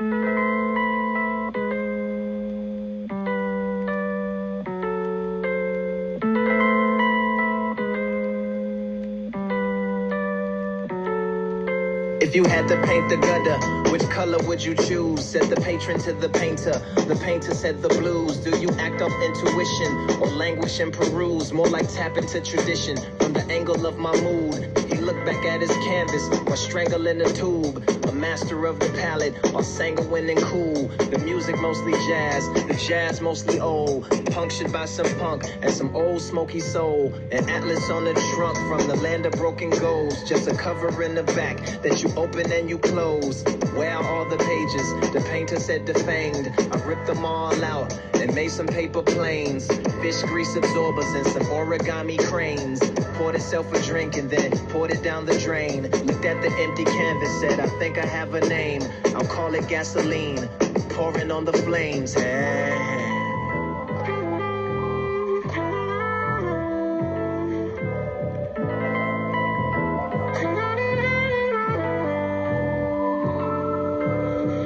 If you had to paint the gutter, which color would you choose? Said the patron to the painter. The painter said the blues. Do you act off intuition or languish and peruse? More like tap into tradition from the angle of my mood. He looked back at his canvas while strangling a tube. A master of the palette, all sanguine and cool. The music mostly jazz, the jazz mostly old. Punctured by some punk and some old smoky soul. An atlas on the trunk from the land of broken goals. Just a cover in the back that you open and you close. Where are all the pages? The painter said defanged. I ripped them all out and made some paper planes. Fish grease absorbers and some origami cranes. Poured itself a drink and then poured it down the drain. Looked at the empty canvas, said I think I have a name. I'll call it gasoline. Pouring on the flames. Hey.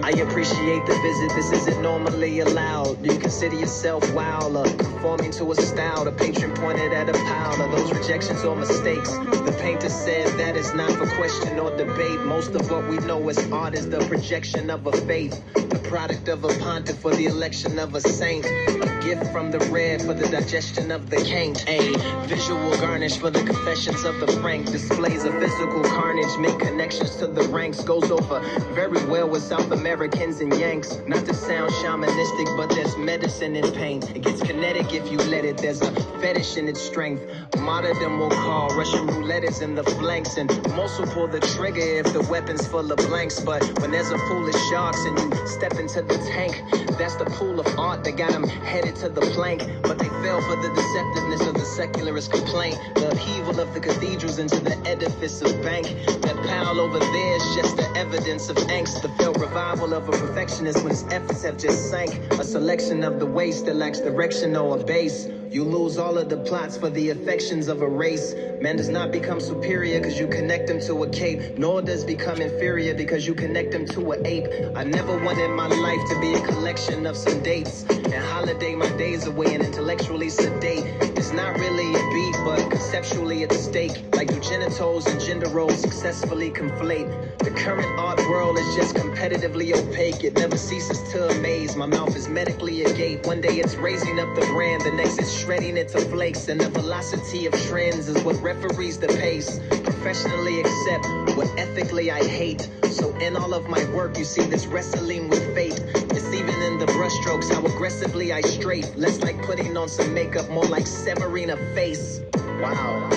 I appreciate the visit, this isn't normally allowed. You consider yourself wild or conforming to a style. The patron pointed at a pile of those rejections or mistakes. The painter said that is not for question or debate. Most of what we know as art is the projection of a faith. The product of a pontiff for the election of a saint. A gift from the red for the digestion of the caint. A visual garnish for the confessions of the frank. Displays of physical carnage, make connections to the ranks. Goes over very well with South Americans and Yanks. Not to sound shamanistic, but there's medicine in pain. It gets kinetic if you let it. There's a fetish in its strength. Martyrdom will call. Russian roulette is in the flanks. And most will pull the trigger if the weapon's full of blanks. But when there's a pool of sharks and you step into the tank, that's the pool of art that got them headed to the plank. But they fell for the deceptiveness of the secularist complaint. The upheaval of the cathedrals into the edifice of bank. That pile over there is just the evidence of angst. The failed revival of a perfectionist when his efforts have just sank. A selection of the waste that lacks direction or a base. You lose all of the plots for the affections of a race. Man does not become superior because you connect him to a cape. Nor does become inferior because you connect him to an ape. I never wanted my life to be a collection of some dates. And holiday my days away and intellectually sedate. It's not really a beat, but conceptually at stake. Like do genitals and gender roles successfully conflate. The current art world is just competitively opaque. It never ceases to amaze. My mouth is medically agape. One day it's raising up the brand, the next it's shredding it to flakes. And the velocity of trends is what referees the pace. Professionally accept what ethically I hate. So in all of my work you see this wrestling with fate. It's even in the brushstrokes how aggressively I strafe. Less like putting on some makeup, more like severing a face. Wow.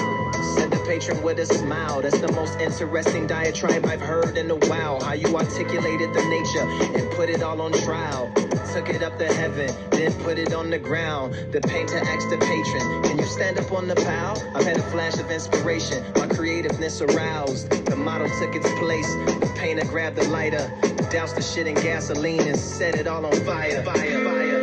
Said the patron with a smile. That's the most interesting diatribe I've heard in a while. How you articulated the nature and put it all on trial. Took it up to heaven, then put it on the ground. The painter asked the patron, can you stand up on the pile? I've had a flash of inspiration, my creativeness aroused. The model took its place, the painter grabbed the lighter, doused the shit in gasoline and set it all on fire. Fire, fire.